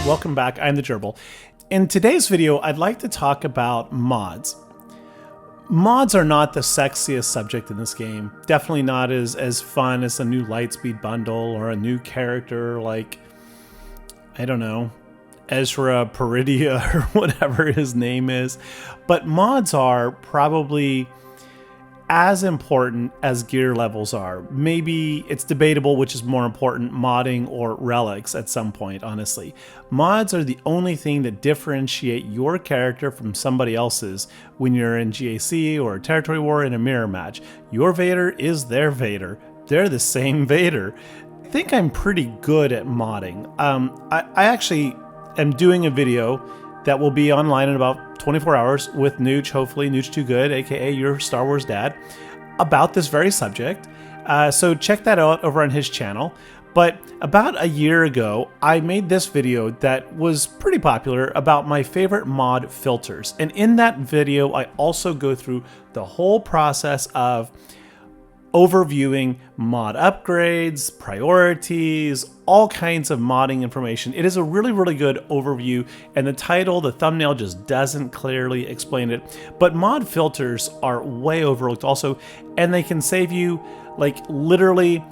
welcome back. I'm the Gerbil. In today's video, I'd like to talk about mods. Mods are not the sexiest subject in this game. Definitely not as fun as a new Lightspeed bundle or a new character like, I don't know, Ezra Peridia or whatever his name is. But mods are probably as important as gear levels are. Maybe it's debatable which is more important, modding or relics at some point, honestly. Mods are the only thing that differentiate your character from somebody else's when you're in GAC or a territory war in a mirror match. Your Vader is their Vader. They're the same Vader. I think I'm pretty good at modding. I actually am doing a video that will be online in about 24 hours with Nooch, hopefully Nooch Too Good, aka your Star Wars dad, about this very subject. So check that out over on his channel. But about a year ago, I made this video that was pretty popular about my favorite mod filters. And in that video, I also go through the whole process of overviewing mod upgrades, priorities, all kinds of modding information. It is a really, really good overview, and the title, the thumbnail just doesn't clearly explain it. But mod filters are way overlooked also, and they can save you like literally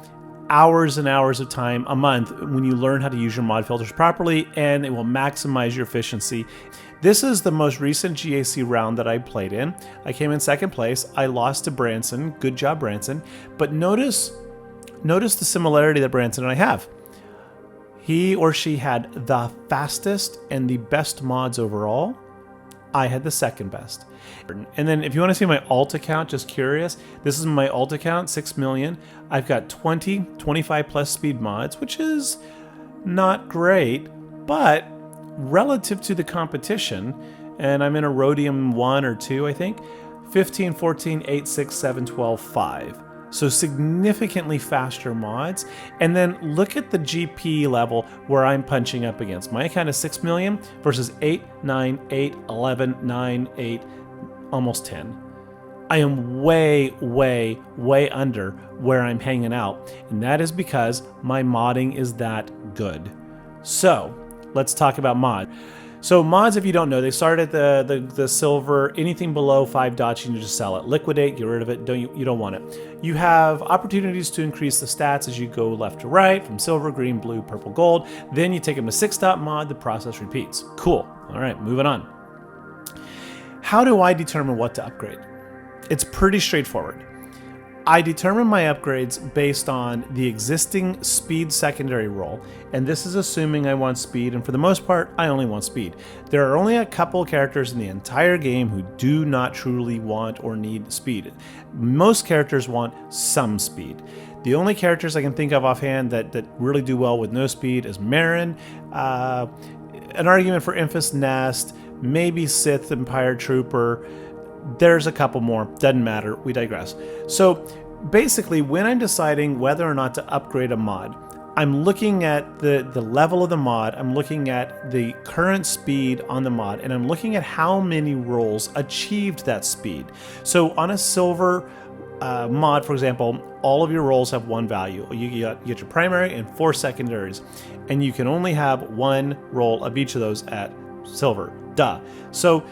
hours and hours of time a month when you learn how to use your mod filters properly, and it will maximize your efficiency. This is the most recent GAC round that I played in. I came in second place. I lost to Branson. Good job, Branson. But notice the similarity that Branson and I have. He or she had the fastest and the best mods overall. I had the second best. And then if you want to see my alt account, just curious, this is my alt account, 6 million. I've got 25 plus speed mods, which is not great, but relative to the competition, and I'm in a Rhodium 1 or 2, I think, 15, 14, 8, 6, 7, 12, 5. So significantly faster mods. And then look at the GP level where I'm punching up against. My account is 6 million versus 8, 9, 8, 11, 9, 8, almost 10. I am way, way, way under where I'm hanging out. And that is because my modding is that good. So let's talk about mod. So mods, if you don't know, they start at the silver. Anything below 5 dots, you need to sell it. Liquidate, get rid of it. You don't want it. You have opportunities to increase the stats as you go left to right, from silver, green, blue, purple, gold. Then you take them to 6 dot mod, the process repeats. Cool. All right, moving on. How do I determine what to upgrade? It's pretty straightforward. I determine my upgrades based on the existing speed secondary role, and this is assuming I want speed, and for the most part, I only want speed. There are only a couple characters in the entire game who do not truly want or need speed. Most characters want some speed. The only characters I can think of offhand that really do well with no speed is Marin, an argument for Infus Nest, maybe Sith Empire Trooper. There's a couple more, doesn't matter, we digress. So basically, when I'm deciding whether or not to upgrade a mod, I'm looking at the level of the mod, I'm looking at the current speed on the mod, and I'm looking at how many rolls achieved that speed. So on a silver mod, for example, all of your rolls have one value. You get your primary and 4 secondaries, and you can only have 1 roll of each of those at silver. Duh. So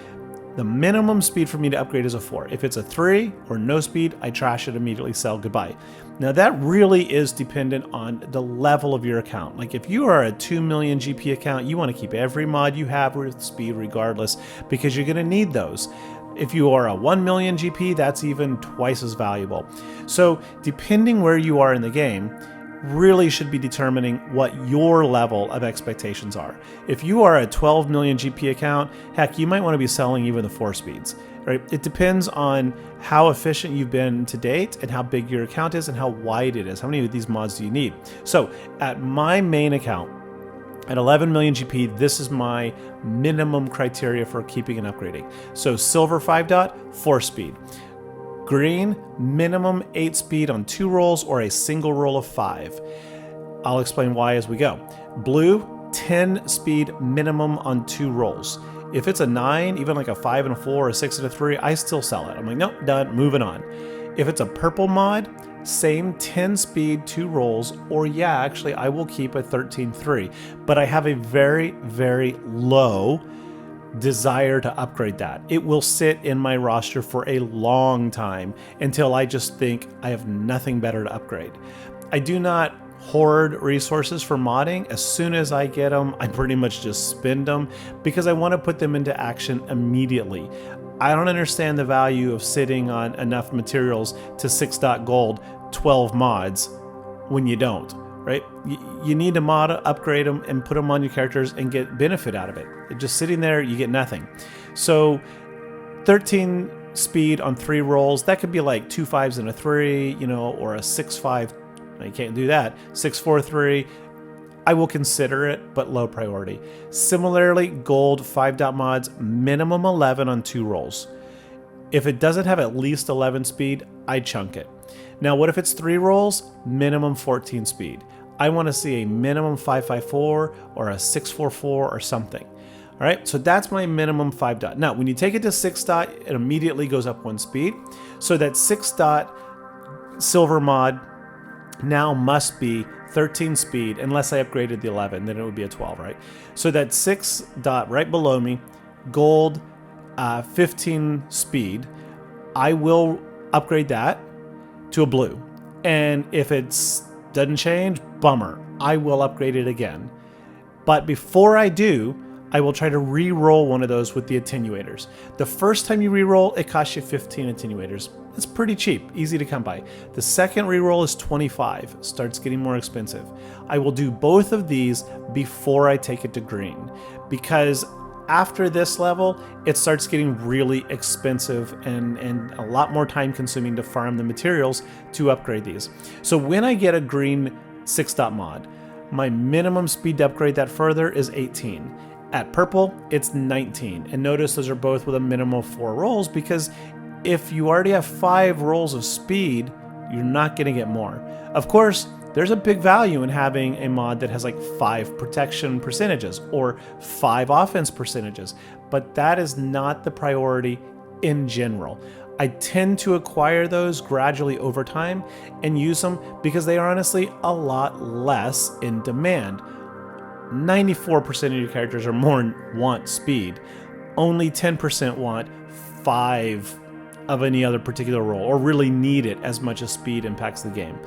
the minimum speed for me to upgrade is a 4. If it's a 3 or no speed, I trash it immediately, sell, goodbye. Now that really is dependent on the level of your account. Like if you are a 2 million GP account, you want to keep every mod you have with speed regardless, because you're going to need those. If you are a 1 million GP, that's even twice as valuable. So depending where you are in the game, really should be determining what your level of expectations are. If you are a 12 million GP account, heck, you might want to be selling even the 4 speeds, right? It depends on how efficient you've been to date and how big your account is and how wide it is. How many of these mods do you need? So at my main account, at 11 million GP, this is my minimum criteria for keeping and upgrading. So silver 5 dot, 4 speed. Green, minimum 8 speed on 2 rolls or a single roll of 5. I'll explain why as we go. Blue, 10 speed minimum on 2 rolls. If it's a 9, even like a 5 and a 4 or a 6 and a 3, I still sell it. I'm like, nope, done, moving on. If it's a purple mod, same 10 speed, 2 rolls, or yeah, actually I will keep a 13-3, but I have a very, very low desire to upgrade that. It will sit in my roster for a long time until I just think I have nothing better to upgrade. I do not hoard resources for modding. As soon as I get them, I pretty much just spend them because I want to put them into action immediately. I don't understand the value of sitting on enough materials to 6.gold 12 mods when you don't, right? You need to mod, upgrade them, and put them on your characters and get benefit out of it. Just sitting there, you get nothing. So 13 speed on 3 rolls, that could be like 2 5s and a 3, you know, or a 6-5. You can't do that. 6-4-3. I will consider it, but low priority. Similarly, gold 5 dot mods, minimum 11 on 2 rolls. If it doesn't have at least 11 speed, I chunk it. Now, what if it's 3 rolls? Minimum 14 speed. I want to see a minimum 5-5-4 or a 6-4-4 or something. All right, so that's my minimum 5 dot. Now, when you take it to 6 dot, it immediately goes up 1 speed. So that 6 dot silver mod now must be 13 speed, unless I upgraded the 11, then it would be a 12, right? So that 6 dot right below me, gold, 15 speed, I will upgrade that to a blue. And if it doesn't change, bummer, I will upgrade it again. But before I do, I will try to re-roll one of those with the attenuators. The first time you re-roll, it costs you 15 attenuators. It's pretty cheap, easy to come by. The second re-roll is 25, starts getting more expensive. I will do both of these before I take it to green, because after this level, it starts getting really expensive and a lot more time consuming to farm the materials to upgrade these. So when I get a green 6 dot mod, my minimum speed to upgrade that further is 18. At purple, it's 19. And notice those are both with a minimum of 4 rolls, because if you already have 5 rolls of speed, you're not going to get more. Of course, there's a big value in having a mod that has like 5 protection percentages or 5 offense percentages, but that is not the priority in general. I tend to acquire those gradually over time and use them because they are honestly a lot less in demand. 94% of your characters or more want speed. Only 10% want 5 of any other particular role or really need it as much as speed impacts the game.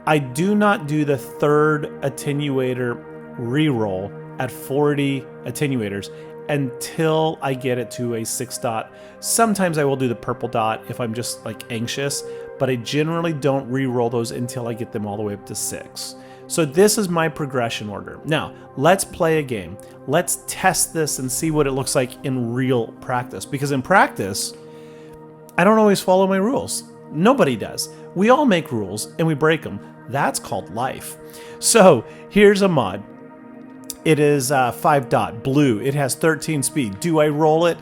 I do not do the third attenuator reroll at 40 attenuators until I get it to a 6 dot. Sometimes I will do the purple dot if I'm just like anxious, but I generally don't re-roll those until I get them all the way up to 6. So this is my progression order. Now, let's play a game. Let's test this and see what it looks like in real practice. Because in practice, I don't always follow my rules. Nobody does. We all make rules and we break them. That's called life. So here's a mod. It is 5 dot blue. It has 13 speed. Do I roll it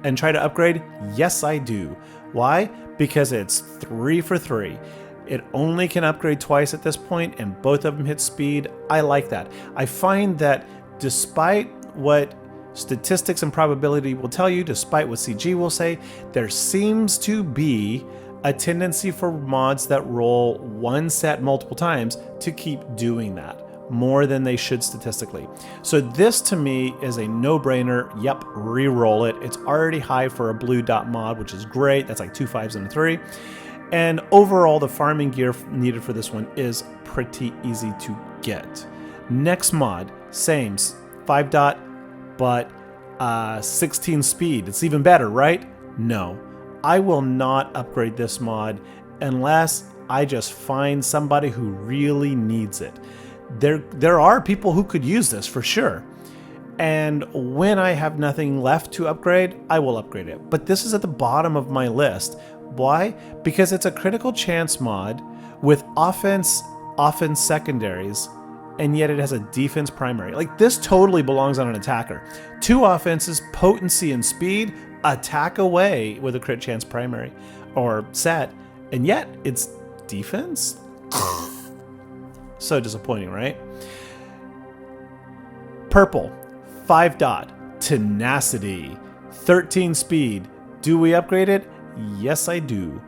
and try to upgrade? Yes, I do. Why? Because it's 3 for 3. It only can upgrade twice at this point, and both of them hit speed. I like that. I find that despite what statistics and probability will tell you, despite what CG will say, there seems to be a tendency for mods that roll one set multiple times to keep doing that more than they should statistically. So this to me is a no-brainer. Yep, re-roll it. It's already high for a blue dot mod, which is great. That's like 2 5s and a 3. And overall, the farming gear needed for this one is pretty easy to get. Next mod, same, 5 dot, but 16 speed. It's even better, right? No, I will not upgrade this mod unless I just find somebody who really needs it. There are people who could use this for sure. And when I have nothing left to upgrade, I will upgrade it. But this is at the bottom of my list. Why? Because it's a critical chance mod with offense secondaries, and yet it has a defense primary. Like, this totally belongs on an attacker. 2 offenses, potency and speed, attack away with a crit chance primary or set, and yet it's defense? So disappointing, right? Purple, 5 dot, tenacity, 13 speed. Do we upgrade it? Yes, I do.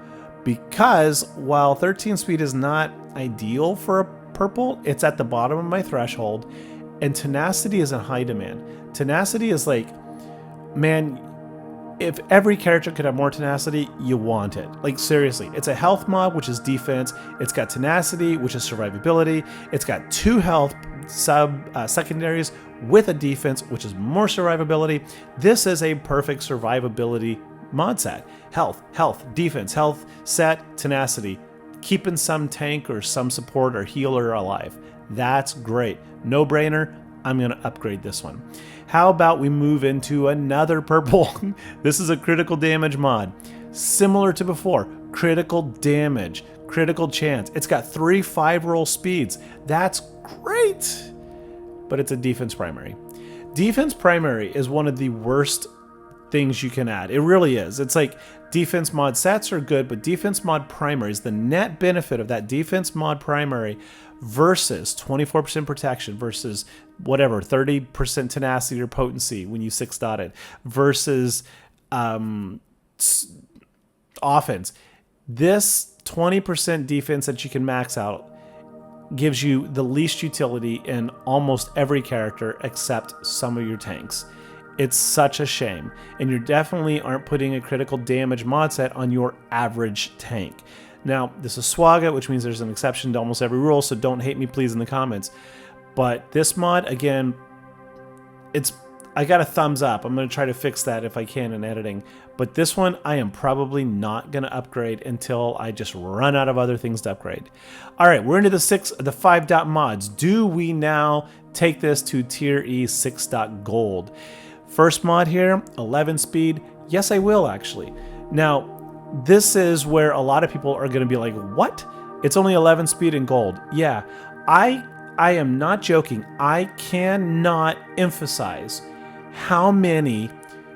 because while 13 speed is not ideal for a purple, it's at the bottom of my threshold, and tenacity is in high demand. Tenacity is like, man, if every character could have more tenacity, you want it. Like, seriously, it's a health mod, which is defense. It's got tenacity, which is survivability. It's got 2 health secondaries with a defense, which is more survivability. This is a perfect survivability mod set. Health, defense, health, set, tenacity. Keeping some tank or some support or healer alive. That's great. No brainer. I'm going to upgrade this one. How about we move into another purple? This is a critical damage mod. Similar to before, critical damage, critical chance. It's got 3 5-roll speeds. That's great. But it's a defense primary. Defense primary is one of the worst things you can add. It really is. It's like defense mod sets are good, but defense mod primary is the net benefit of that defense mod primary versus 24% protection versus whatever, 30% tenacity or potency when you 6-dot it versus offense. This 20% defense that you can max out gives you the least utility in almost every character except some of your tanks. It's such a shame, and you definitely aren't putting a critical damage mod set on your average tank. Now, this is SWGOH, which means there's an exception to almost every rule, so don't hate me please in the comments. But this mod, again, I got a thumbs up. I'm going to try to fix that if I can in editing. But this one, I am probably not going to upgrade until I just run out of other things to upgrade. All right, we're into the 5-dot mods. Do we now take this to Tier E 6-dot gold? First mod here, 11 speed. Yes, I will actually. Now, this is where a lot of people are going to be like, what? It's only 11 speed and gold. Yeah, I am not joking. I cannot emphasize how many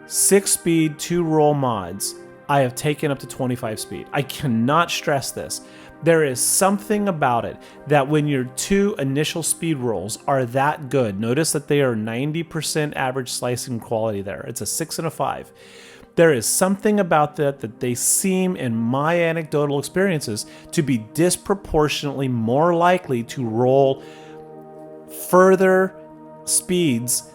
6-speed 2-roll mods I have taken up to 25 speed. I cannot stress this. There is something about it that when your 2 initial speed rolls are that good, notice that they are 90% average slicing quality there. It's a 6 and a 5. There is something about that they seem, in my anecdotal experiences, to be disproportionately more likely to roll further speeds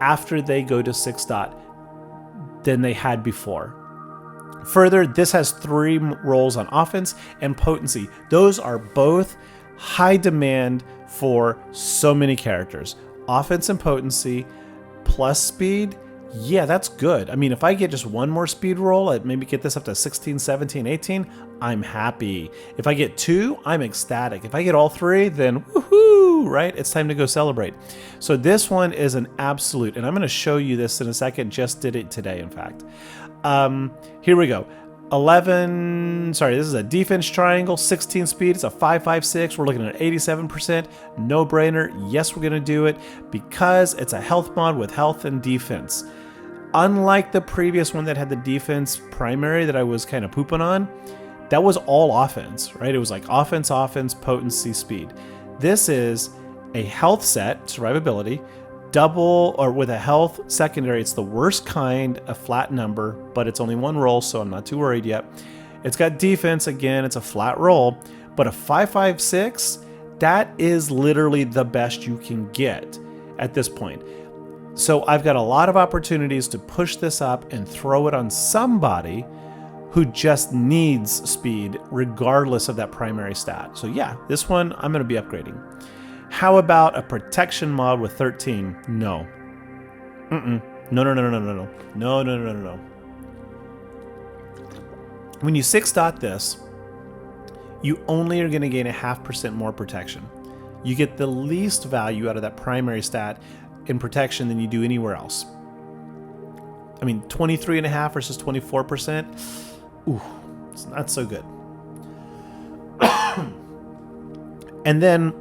after they go to 6-dot than they had before. Further, this has 3 rolls on offense and potency. Those are both high demand for so many characters. Offense and potency plus speed, yeah, that's good. I mean, if I get just 1 more speed roll, I'd maybe get this up to 16, 17, 18, I'm happy. If I get 2, I'm ecstatic. If I get all 3, then woohoo, right? It's time to go celebrate. So this one is an absolute, and I'm going to show you this in a second. Just did it today, in fact. Here we go. 11, sorry, this is a defense triangle, 16 speed. It's a 5.56. We're looking at 87%. No brainer. Yes, we're going to do it because it's a health mod with health and defense. Unlike the previous one that had the defense primary that I was kind of pooping on, that was all offense, right? It was like offense, potency, speed. This is a health set, survivability, double or with a health secondary. It's the worst kind, a flat number, but it's only 1 roll, so I'm not too worried yet. It's got defense, again, it's a flat roll, but a 5.56, that is literally the best you can get at this point. So I've got a lot of opportunities to push this up and throw it on somebody who just needs speed regardless of that primary stat. So yeah, this one I'm going to be upgrading. How about a protection mod with 13? No. No. When you 6-dot this, you only are going to gain a 0.5% more protection. You get the least value out of that primary stat in protection than you do anywhere else. I mean, 23.5 versus 24%. Ooh, it's not so good. And then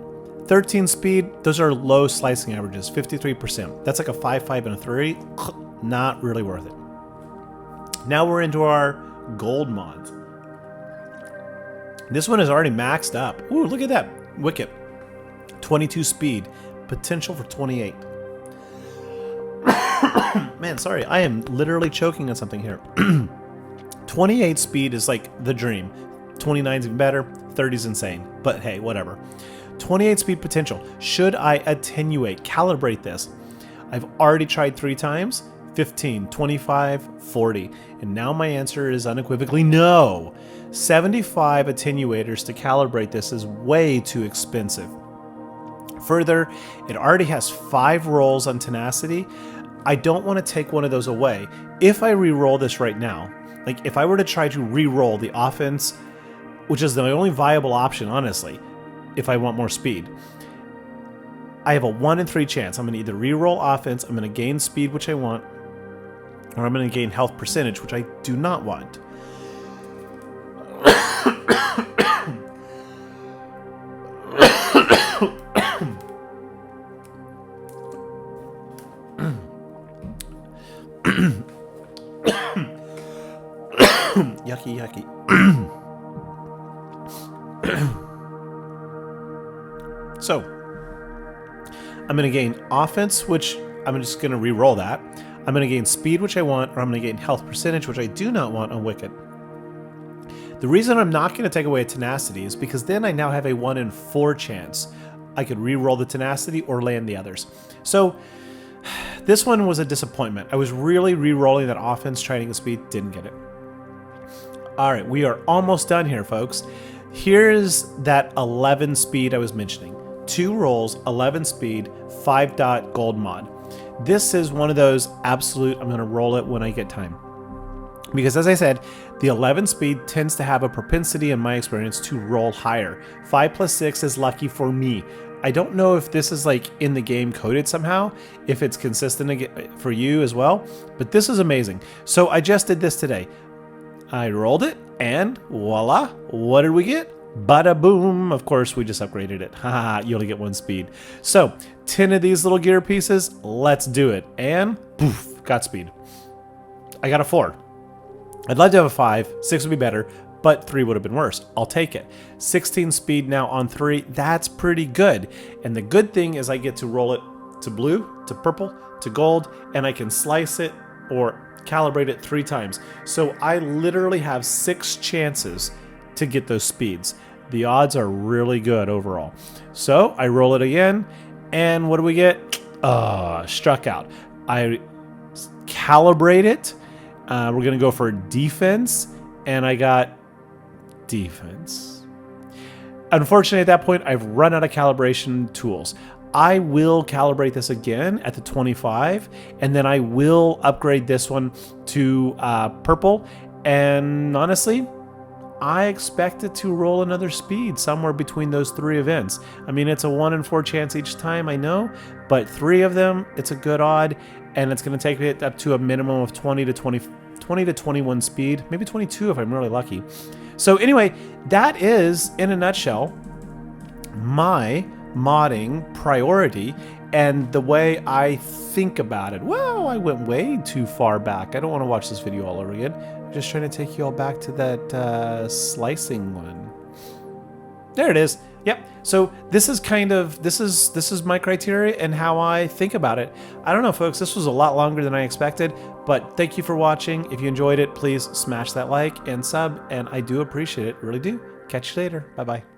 13 speed, those are low slicing averages, 53%. That's like a 5, 5, and a 3. Not really worth it. Now we're into our gold mods. This one is already maxed up. Ooh, look at that. Wicket. 22 speed. Potential for 28. Man, sorry. I am literally choking on something here. 28 speed is like the dream. 29 is even better. 30 is insane. But hey, whatever. 28 speed potential. Should I attenuate, calibrate this? I've already tried 3 times. 15, 25, 40. And now my answer is unequivocally no. 75 attenuators to calibrate this is way too expensive. Further, it already has 5 rolls on tenacity. I don't want to take one of those away. If I re-roll this right now, like if I were to try to re-roll the offense, which is the only viable option, honestly, if I want more speed, I have a 1 in 3 chance. I'm going to either re-roll offense, I'm going to gain speed, which I want, or I'm going to gain health percentage, which I do not want. Yucky, yucky. So, I'm going to gain offense, which I'm just going to re-roll that. I'm going to gain speed, which I want, or I'm going to gain health percentage, which I do not want on Wicked. The reason I'm not going to take away a tenacity is because then I now have a 1 in 4 chance. I could re-roll the tenacity or land the others. So, this one was a disappointment. I was really re-rolling that offense, trying to get speed, didn't get it. All right, we are almost done here, folks. Here's that 11 speed I was mentioning. 2 rolls, 11 speed, 5 dot gold mod. This is one of those absolute, I'm going to roll it when I get time. Because as I said, the 11 speed tends to have a propensity, in my experience, to roll higher. 5 plus 6 is lucky for me. I don't know if this is like in the game coded somehow, if it's consistent for you as well, but this is amazing. So I just did this today. I rolled it, and voila, what did we get? Bada boom. Of course, we just upgraded it. Haha, you only get 1 speed. So, 10 of these little gear pieces, let's do it. And poof, got speed. I got a 4. I'd love to have a 5. 6 would be better, but 3 would have been worse. I'll take it. 16 speed now on 3. That's pretty good. And the good thing is I get to roll it to blue, to purple, to gold, and I can slice it or calibrate it 3 times. So I literally have 6 chances to get those speeds. The odds are really good overall. So I roll it again, and what do we get? Struck out. I calibrate it. We're going to go for defense, and I got defense. Unfortunately, at that point, I've run out of calibration tools. I will calibrate this again at the 25, and then I will upgrade this one to purple. And honestly, I expect it to roll another speed somewhere between those 3 events. I mean, it's a 1 in 4 chance each time, I know, but 3 of them, it's a good odd, and it's going to take it up to a minimum of 20 to 21 speed, maybe 22 if I'm really lucky. So anyway, that is, in a nutshell, my modding priority and the way I think about it. Well, I went way too far back. I don't want to watch this video all over again. I'm just trying to take you all back to that slicing one. There it is. Yep. So this is kind of, this is my criteria and how I think about it. I don't know, folks, this was a lot longer than I expected, but thank you for watching. If you enjoyed it, please smash that like and sub, and I do appreciate it, really do. Catch you later. Bye-bye.